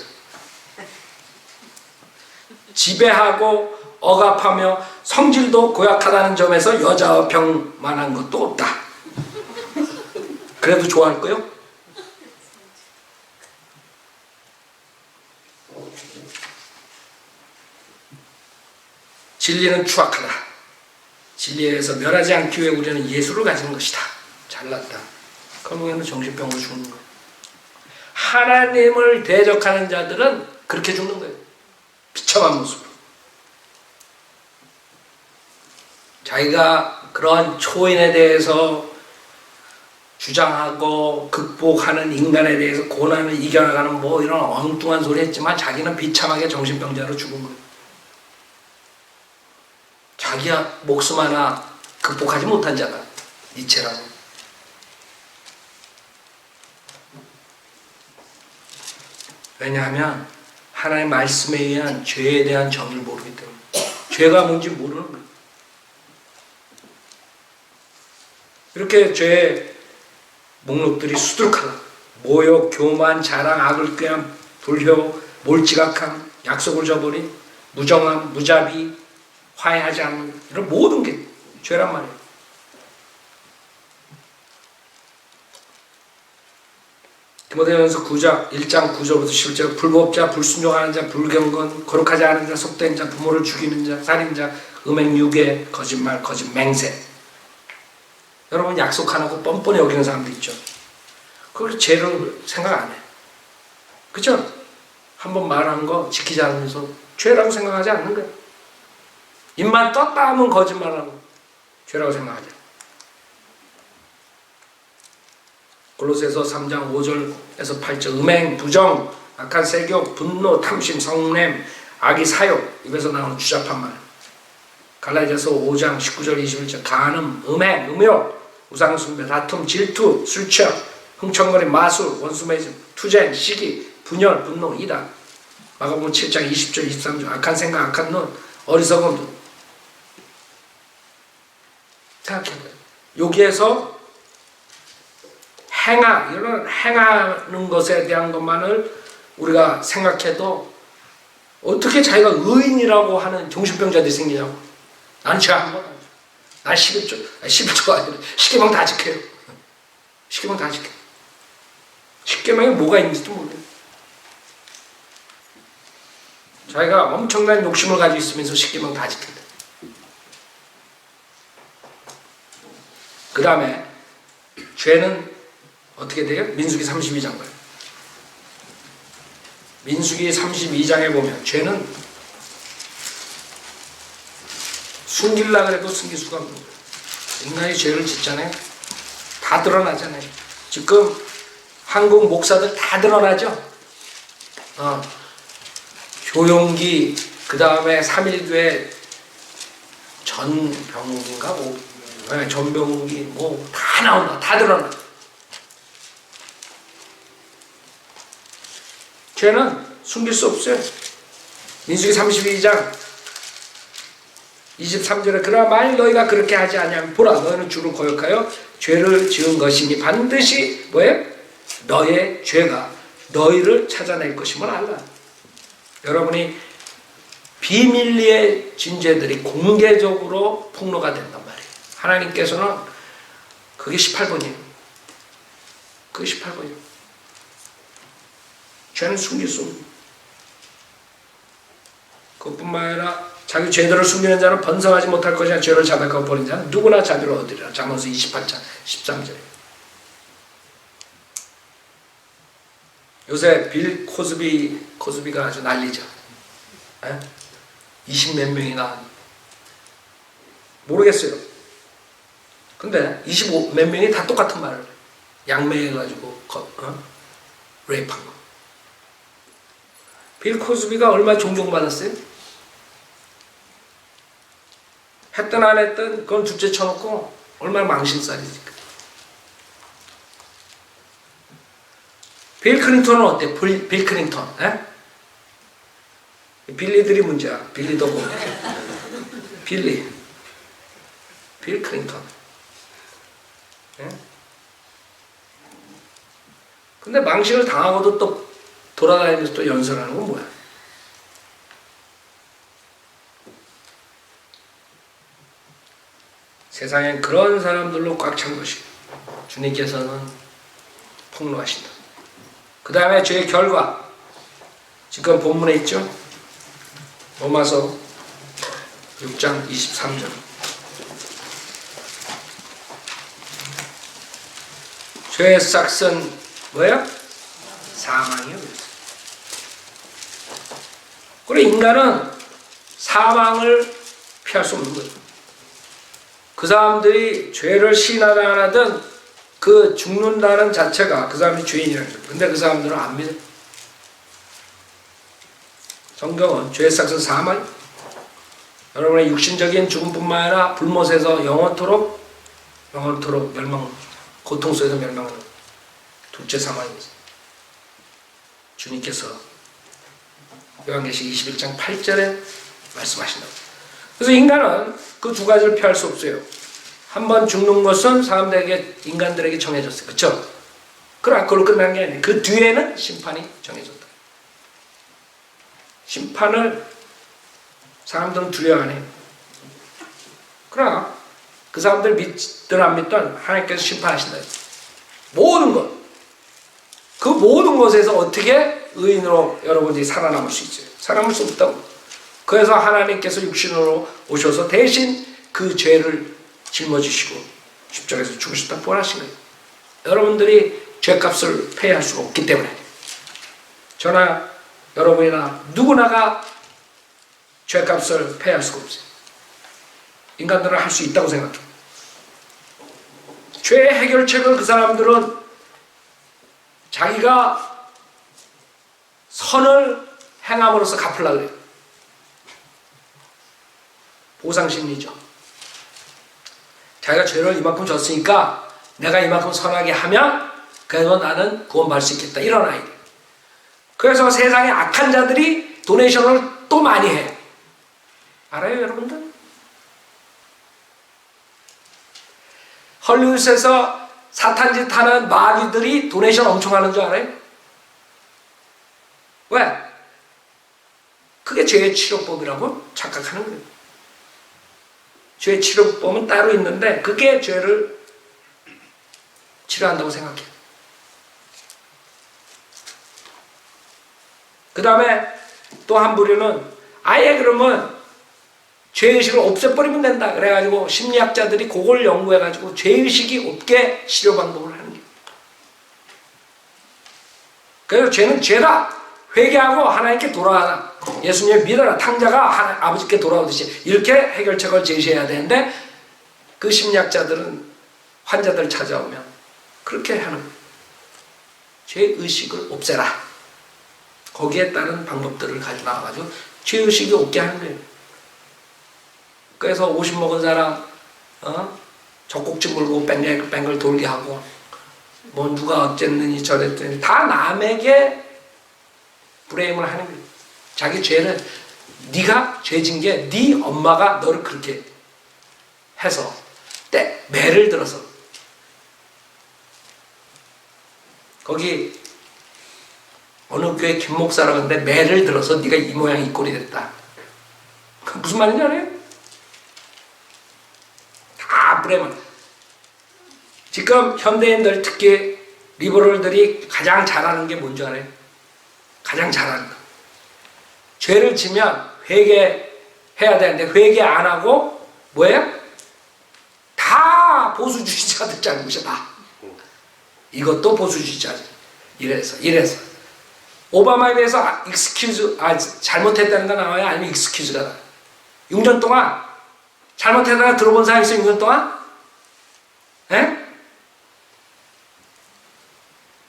지배하고 억압하며 성질도 고약하다는 점에서 여자와 병만한 것도 없다. 그래도 좋아할 거요? 진리는 추악하다. 진리에서 멸하지 않기 위해 우리는 예수를 가지는 것이다. 잘났다. 결국에는 정신병으로 죽는 거예요. 하나님을 대적하는 자들은 그렇게 죽는 거예요. 비참한 모습으로. 자기가 그런 초인에 대해서 주장하고 극복하는 인간에 대해서 고난을 이겨나가는 뭐 이런 엉뚱한 소리 했지만 자기는 비참하게 정신병자로 죽은 거예요. 자기야 목숨 하나 극복하지 못한 자가 니체라고. 왜냐하면 하나님의 말씀에 의한 죄에 대한 정의를 모르기 때문에. 죄가 뭔지 모르는 거예요. 이렇게 죄의 목록들이 수두룩하다. 모욕, 교만, 자랑, 악을 꾀함, 불효, 몰지각함, 약속을 저버린, 무정함, 무자비, 화해하지 않는 이런 모든 게 죄란 말이에요. 디모데전서 9장 1장 9절부터 10절 불법자, 불순종하는 자, 불경건, 거룩하지 않은 자, 속된 자, 부모를 죽이는 자, 살인자, 음행, 유괴, 거짓말, 거짓 맹세. 여러분 약속 안 하고 뻔뻔히 여기는 사람도 있죠. 그걸 죄를 생각 안 해. 그죠? 한번 말한 거 지키지 않으면서 죄라고 생각하지 않는 거예요. 입만 떴다 하면 거짓말하고 죄라고 생각하죠. 골로새서 3장 5절에서 8절 음행, 부정, 악한 세교, 분노, 탐심, 성냄, 악의 사욕 입에서 나오는 주잡한 말. 갈라디아서 5장 19절 21절 간음, 음행, 음욕, 우상숭배, 다툼, 질투, 술취함, 흥청거림, 마술, 원수매짐, 투쟁, 시기, 분열, 분노, 이단. 마가복음 7장 20절 23절 악한 생각, 악한 눈, 어리석은 눈. 생각해봐요. 여기에서 이런 행하는 것에 대한 것만을 우리가 생각해도 어떻게 자기가 의인이라고 하는 정신병자들이 생기냐고. 난 죄 한 번. 난 11조가 아니라 10계명 다 지켜요. 10계명 다 지켜. 10계명에 뭐가 있는지도 모르요. 자기가 엄청난 욕심을 가지고 있으면서 10계명 다 지킨다. 그 다음에 죄는 어떻게 돼요? 민수기 32장 봐요. 민수기 32장에 보면 죄는 숨기려고 해도 숨길 수가 없는 거예요. 인간이 죄를 짓잖아요. 다 드러나잖아요. 지금 한국 목사들 다 드러나죠. 조용기, 그 다음에 3.1교회 전병욱인가 뭐, 전병욱이 뭐 다 나온다. 다 드러나. 죄는 숨길 수 없어요. 민수기 32장 23절에 그러나 만일 너희가 그렇게 하지 아니하면 보라 너희는 주를 거역하여 죄를 지은 것이니 반드시 뭐예요? 너의 죄가 너희를 찾아낼 것임을 알라. 여러분이 비밀리에 진 죄들이 공개적으로 폭로가 된단 말이에요. 하나님께서는 그게 18번이에요. 그게 18번이에요. 죄는 숨길 수 없는. 그것뿐만 아니라 자기 죄들을 숨기는 자는 번성하지 못할 것이나 죄를 자백하고 버린 자는 누구나 자비를 얻으리라. 잠언서 28장 13절. 요새 빌 코스비가 아주 난리죠. 20몇 명이나 모르겠어요. 근데 25몇 명이 다 똑같은 말을 해요. 양매해가지고 레이프한 거. 빌 코스비가 얼마나 존경받았어요? 했든 안 했든 그건 둘째 쳐놓고 얼마나 망신살이지. 빌 클린턴은 어때? 빌 클린턴. 빌리들이 문제야. 빌리도 보고. 빌 클린턴. 근데 망신을 당하고도 또 돌아다니면서 또 연설하는 건 뭐야? 세상엔 그런 사람들로 꽉 찬 것이 주님께서는 폭로하신다. 그 다음에 죄의 결과. 지금 본문에 있죠? 로마서 6장 23절. 죄의 싹은 뭐예요? 사망이요. 그리고 인간은 사망을 피할 수 없는 거죠. 그 사람들이 죄를 시인하든 안 하든 그 죽는다는 자체가 그 사람이 죄인이라는 거죠. 근데 그 사람들은 안 믿어요. 성경은 죄의 싹은 사망. 여러분의 육신적인 죽음뿐만 아니라 불못에서 영원토록 멸망, 고통 속에서 멸망하는 둘째 사망입니다. 주님께서 요한계시록 21장 8절에 말씀하신다. 그래서 인간은 그 두 가지를 피할 수 없어요. 한번 죽는 것은 사람들에게, 인간들에게 정해졌어요. 그렇죠? 그걸로 끝난 게 아니에요. 그 뒤에는 심판이 정해졌다. 심판을 사람들은 두려워 안 해요. 그러나 그 사람들 믿든 안 믿든 하나님께서 심판하신다. 모든 것. 그 모든 것에서 어떻게 의인으로 여러분들이 살아남을 수 있어요? 살아남을 수 없다고. 그래서 하나님께서 육신으로 오셔서 대신 그 죄를 짊어지시고 십자가에서 죽으셨다 부활하신 거예요. 여러분들이 죄값을 패할 수가 없기 때문에 저나 여러분이나 누구나가 죄값을 패할 수가 없어요. 인간들은 할 수 있다고 생각해요. 죄의 해결책을 그 사람들은 자기가 선을 행함으로써 갚으려고 해요. 보상심리죠. 자기가 죄를 이만큼 졌으니까 내가 이만큼 선하게 하면 그래서 나는 구원받을 수 있겠다. 이런 아이들. 그래서 세상에 악한 자들이 도네이션을 또 많이 해요. 알아요, 여러분들? 헐리우드에서 사탄짓 하는 마귀들이 도네이션 엄청 하는 줄 알아요? 왜? 그게 죄의 치료법이라고 착각하는 거예요. 죄의 치료법은 따로 있는데 그게 죄를 치료한다고 생각해요. 그 다음에 또 한 부류는 아예 그러면 죄의식을 없애버리면 된다. 그래가지고 심리학자들이 그걸 연구해가지고 죄의식이 없게 치료 방법을 하는 거예요. 그래서 죄는 죄다. 회개하고 하나님께 돌아가라. 예수님 믿어라. 탕자가 아버지께 돌아오듯이 이렇게 해결책을 제시해야 되는데 그 심리학자들은 환자들 찾아오면 그렇게 하는 거예요. 죄의식을 없애라. 거기에 따른 방법들을 가지고 나와가지고 죄의식이 없게 하는 거예요. 그래서 50 먹은 사람 젖꼭지 물고 뱅글 돌게 하고 뭐 누가 어쨌느니 저랬더니 다 남에게 브레임을 하는 거예요. 자기 죄는 네가 죄진 게 네 엄마가 너를 그렇게 해서 매를 들어서 거기 어느 교회 김 목사라고 하는데 매를 들어서 네가 이 모양 이 꼴이 됐다. 그 무슨 말인지 알아요? 다 브레임을. 지금 현대인들 특히 리버럴들이 가장 잘하는 게 뭔지 알아요? 가장 잘하는 거. 죄를 지면 회개해서 해야 되는데 회개 안 하고 뭐예요? 다 보수주의자들 잘못이다. 이것도 보수주의자지. 이래서 오바마에 대해서 익스큐즈, 잘못했다는 거 나와요? 아니면 익스큐즈가 나와요? 6년 동안 잘못했다가 들어본 사람이 있어요? 6년 동안? 에?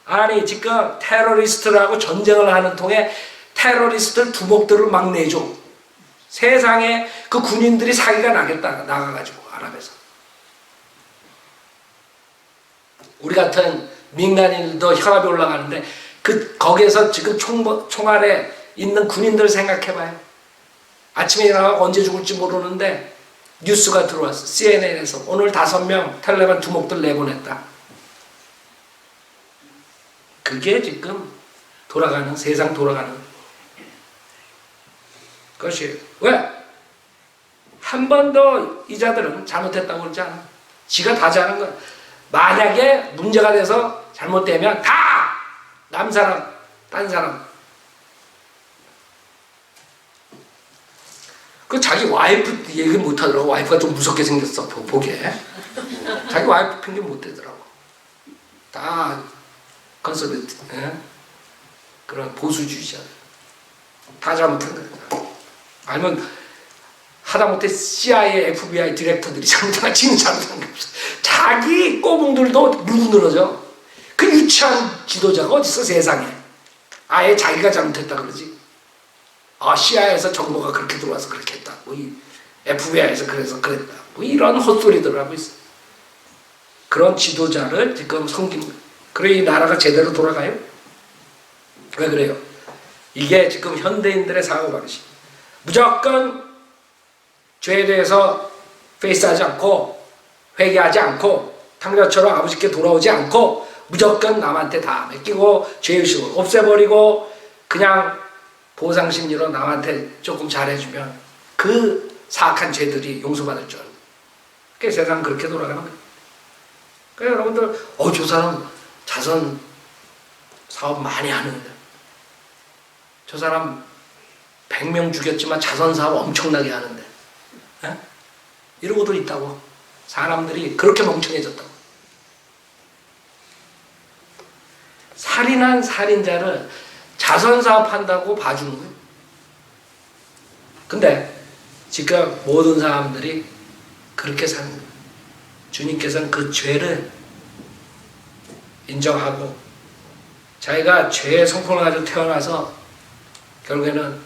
아니 지금 테러리스트라고 전쟁을 하는 통에 테러리스트들 두목들을 막 내줘. 세상에 그 군인들이 사기가 나가가지고 아랍에서. 우리 같은 민간인들도 혈압이 올라가는데 거기에서 지금 총알에 있는 군인들 생각해봐요. 아침에 일어나고 언제 죽을지 모르는데 뉴스가 들어왔어. CNN에서 오늘 5명 탈레반 두목들 내보냈다. 그게 지금 세상 돌아가는 것이에요. 왜? 한 번도 이 자들은 잘못했다고 그러지 않아. 지가 다 잘한 거야. 만약에 문제가 돼서 잘못되면 다 남 사람, 딴 사람. 그 자기 와이프 얘기 못하더라고. 와이프가 좀 무섭게 생겼어, 보기에. 자기 와이프 핑계 못 대더라고. 다 컨서베티브, 그런 보수주의자들. 다 잘못한 거야. 아니면 하다못해 CIA, FBI 디렉터들이 잘못한, 지는 잘못한 게 없어. 자기 꼬붕들도 물고 늘어져. 그 유치한 지도자가 어딨어, 세상에. 아예 자기가 잘못했다 그러지. CIA에서 정보가 그렇게 들어와서 그렇게 했다. FBI에서 그래서 그랬다. 이런 헛소리들 하고 있어. 그런 지도자를 지금 섬기는 거예요. 그래 이 나라가 제대로 돌아가요? 왜 그래요? 이게 지금 현대인들의 사고방식. 무조건 죄에 대해서 페이스하지 않고 회개하지 않고 탕자처럼 아버지께 돌아오지 않고 무조건 남한테 다 맡기고 죄의식을 없애버리고 그냥 보상심리로 남한테 조금 잘해주면 그 사악한 죄들이 용서받을 줄 알고. 그러니까 세상은 그렇게 돌아가는 거예요. 그러니까 여러분들 저 사람 자선 사업 많이 하는데 저 사람 100명 죽였지만 자선 사업 엄청나게 하는데 이러고도 있다고. 사람들이 그렇게 멍청해졌다고. 살인한 살인자를 자선사업 한다고 봐주는 거예요. 근데 지금 모든 사람들이 그렇게 사는 거예요. 주님께서는 그 죄를 인정하고 자기가 죄의 성품을 가지고 태어나서 결국에는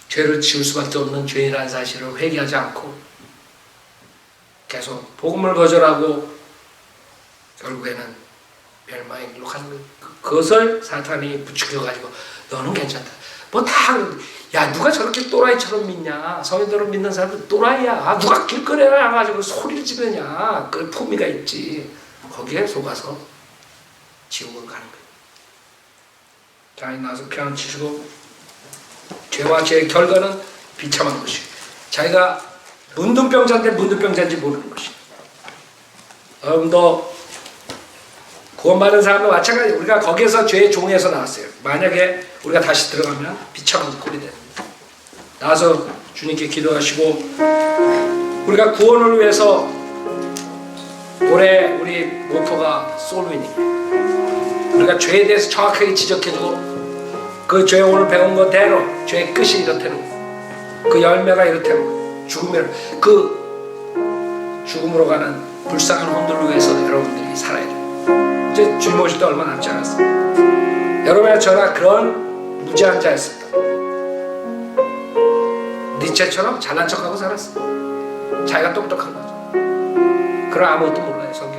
죄를 지을 수밖에 없는 죄인이라는 사실을 회개하지 않고 계속 복음을 거절하고 결국에는 멸망의 길로 가는 거예요. 그것을 사탄이 부추겨가지고 너는 괜찮다. 야 누가 저렇게 또라이처럼 믿냐. 성인들을 믿는 사람들 또라이야. 누가 길거리에 나가지고 소리를 지르냐. 그 품위가 있지. 거기에 속아서 지옥으로 가는 거예요. 자, 나서 피아노 치시고 죄와 죄의 결과는 비참한 것이에요. 자기가 문둥병자인데 문둥병자인지 모르는 것이에요. 여러분도 구원받은 사람도 마찬가지. 우리가 거기에서 죄의 종에서 나왔어요. 만약에 우리가 다시 들어가면 비참한 꼴이 됩니다. 나와서 주님께 기도하시고 우리가 구원을 위해서 올해 우리 모토가 소울위닝. 우리가 죄에 대해서 정확하게 지적해주고 그 죄 오늘 배운 거대로 죄의 끝이 이렇다는 거. 그 열매가 이렇다는 거. 죽음으로 가는 불쌍한 혼들을 위해서 여러분들이 살아야 돼요. 이제 주님 오실 때 얼마 남지 않았어요. 여러분이나 저나 그런 무지한 자였습니다. 니체처럼 잘난 척하고 살았어요. 자기가 똑똑한 거죠. 그럼 아무것도 몰라요. 성경.